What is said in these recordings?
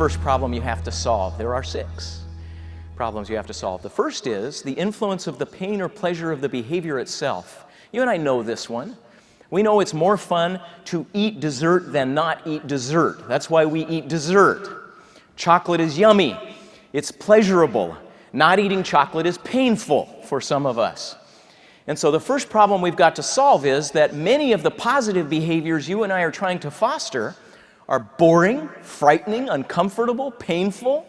first problem you have to solve. There are 6 problems you have to solve. The first is the influence of the pain or pleasure of the behavior itself. You and I know this one. We know it's more fun to eat dessert than not eat dessert. That's why we eat dessert. Chocolate is yummy. It's pleasurable. Not eating chocolate is painful for some of us. And so the first problem we've got to solve is that many of the positive behaviors you and I are trying to foster are boring, frightening, uncomfortable, painful.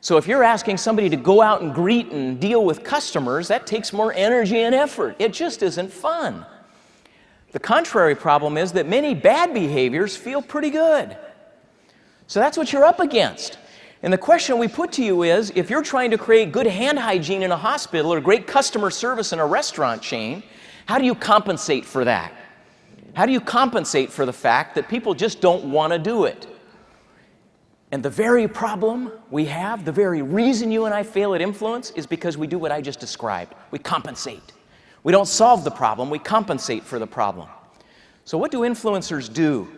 So if you're asking somebody to go out and greet and deal with customers, that takes more energy and effort. It just isn't fun. The contrary problem is that many bad behaviors feel pretty good. So that's what you're up against. And the question we put to you is, if you're trying to create good hand hygiene in a hospital or great customer service in a restaurant chain, how do you compensate for that? How do you compensate for the fact that people just don't want to do it? And the very problem we have, the very reason you and I fail at influence is because we do what I just described. We compensate. We don't solve the problem, we compensate for the problem. So what do influencers do?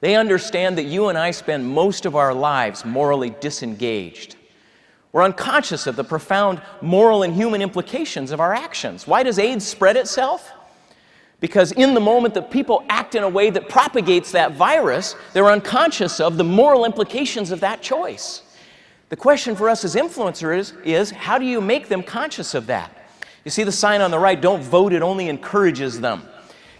They understand that you and I spend most of our lives morally disengaged. We're unconscious of the profound moral and human implications of our actions. Why does AIDS spread itself? Because in the moment that people act in a way that propagates that virus, they're unconscious of the moral implications of that choice. The question for us as influencers is how do you make them conscious of that? You see the sign on the right, don't vote, it only encourages them.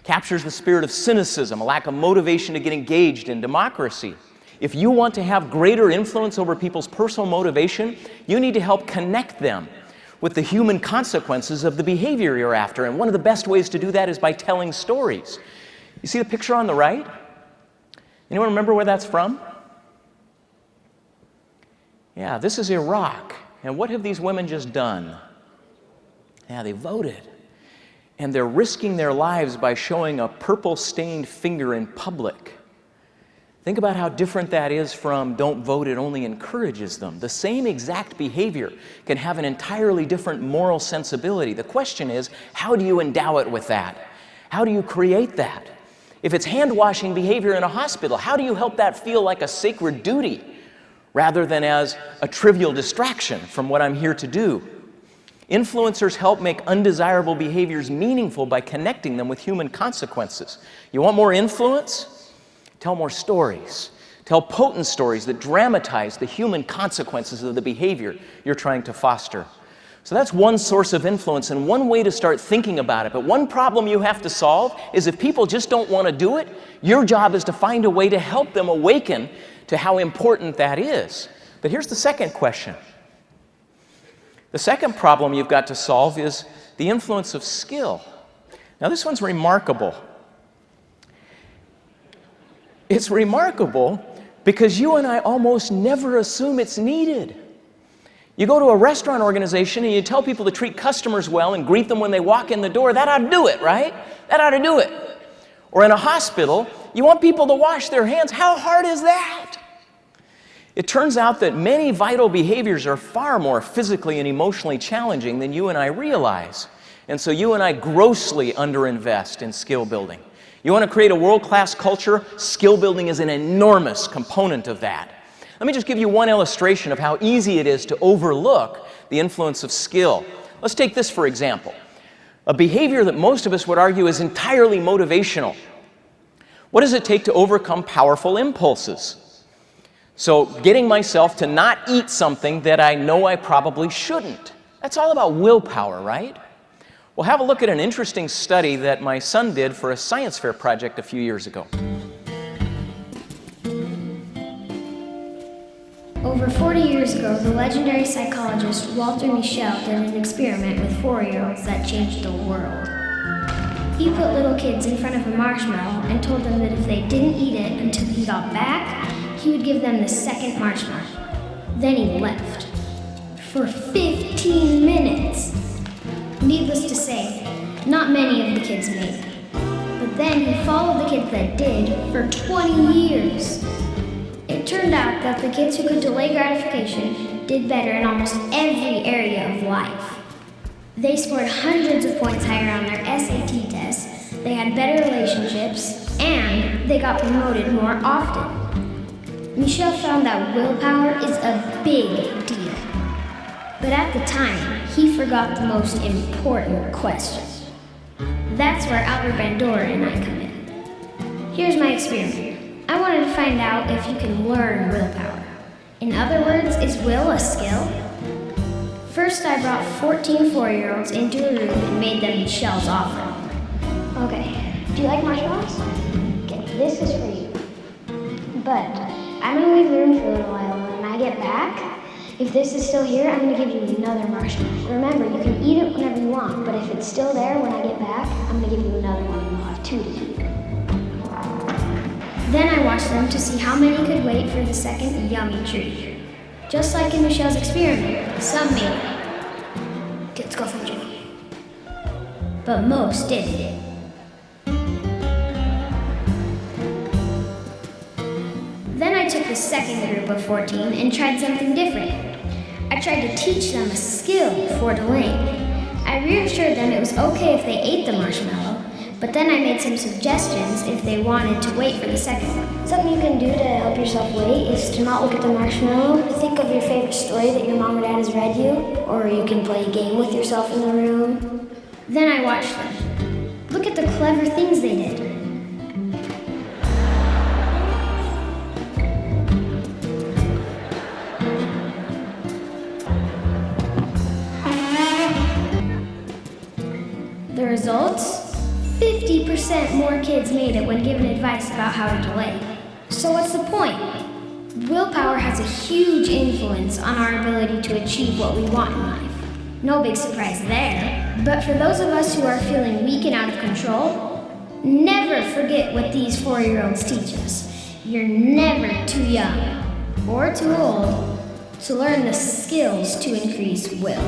Captures the spirit of cynicism, a lack of motivation to get engaged in democracy. If you want to have greater influence over people's personal motivation, you need to help connect them with the human consequences of the behavior you're after. And one of the best ways to do that is by telling stories. You see the picture on the right? Anyone remember where that's from? Yeah, this is Iraq. And what have these women just done? Yeah, they voted. And they're risking their lives by showing a purple-stained finger in public. Think about how different that is from don't vote, it only encourages them. The same exact behavior can have an entirely different moral sensibility. The question is, how do you endow it with that? How do you create that? If it's hand-washing behavior in a hospital, how do you help that feel like a sacred duty rather than as a trivial distraction from what I'm here to do? Influencers help make undesirable behaviors meaningful by connecting them with human consequences. You want more influence? Tell more stories. Tell potent stories that dramatize the human consequences of the behavior you're trying to foster. So that's one source of influence and one way to start thinking about it. But one problem you have to solve is if people just don't want to do it, your job is to find a way to help them awaken to how important that is. But here's the second question. The second problem you've got to solve is the influence of skill. Now this one's remarkable. It's remarkable because you and I almost never assume it's needed. You go to a restaurant organization and you tell people to treat customers well and greet them when they walk in the door, that ought to do it, right? That ought to do it. Or in a hospital, you want people to wash their hands. How hard is that? It turns out that many vital behaviors are far more physically and emotionally challenging than you and I realize. And so you and I grossly underinvest in skill building. You want to create a world-class culture? Skill building is an enormous component of that. Let me just give you one illustration of how easy it is to overlook the influence of skill. Let's take this for example. A behavior that most of us would argue is entirely motivational. What does it take to overcome powerful impulses? So getting myself to not eat something that I know I probably shouldn't. That's all about willpower, right? Well, have a look at an interesting study that my son did for a science fair project a few years ago. Over 40 years ago, the legendary psychologist Walter Mischel did an experiment with 4-year-olds that changed the world. He put little kids in front of a marshmallow and told them that if they didn't eat it until he got back, he would give them the second marshmallow. Then he left. For 15 minutes. Needless to say, not many of the kids made it. But then he followed the kids that did for 20 years. It turned out that the kids who could delay gratification did better in almost every area of life. They scored hundreds of points higher on their SAT tests, they had better relationships, and they got promoted more often. Michel found that willpower is a big deal. But at the time, he forgot the most important question. That's where Albert Bandura and I come in. Here's my experiment. I wanted to find out if you can learn willpower. In other words, is will a skill? First, I brought 14 4-year-olds into a room and made them Michel's offer. Okay, do you like marshmallows? Okay, this is for you. But I'm gonna leave the room for a little while, and when I get back, if this is still here, I'm gonna give you another marshmallow. Remember, you can eat it whenever you want, but if it's still there when I get back, I'm gonna give you another one, and you'll have 2 to eat. Then I watched them to see how many could wait for the second yummy treat. Just like in Michel's experiment, some made it. Okay, let's go from Jimmy. But most didn't. Then I took the second group of 14 and tried something different. I tried to teach them a skill for delaying. I reassured them it was okay if they ate the marshmallow, but then I made some suggestions if they wanted to wait for the second one. Something you can do to help yourself wait is to not look at the marshmallow. Think of your favorite story that your mom or dad has read you, or you can play a game with yourself in the room. Then I watched them. Look at the clever things they did. The results? 50% more kids made it when given advice about how to delay. So what's the point? Willpower has a huge influence on our ability to achieve what we want in life. No big surprise there. But for those of us who are feeling weak and out of control, never forget what these 4-year-olds teach us. You're never too young or too old to learn the skills to increase will.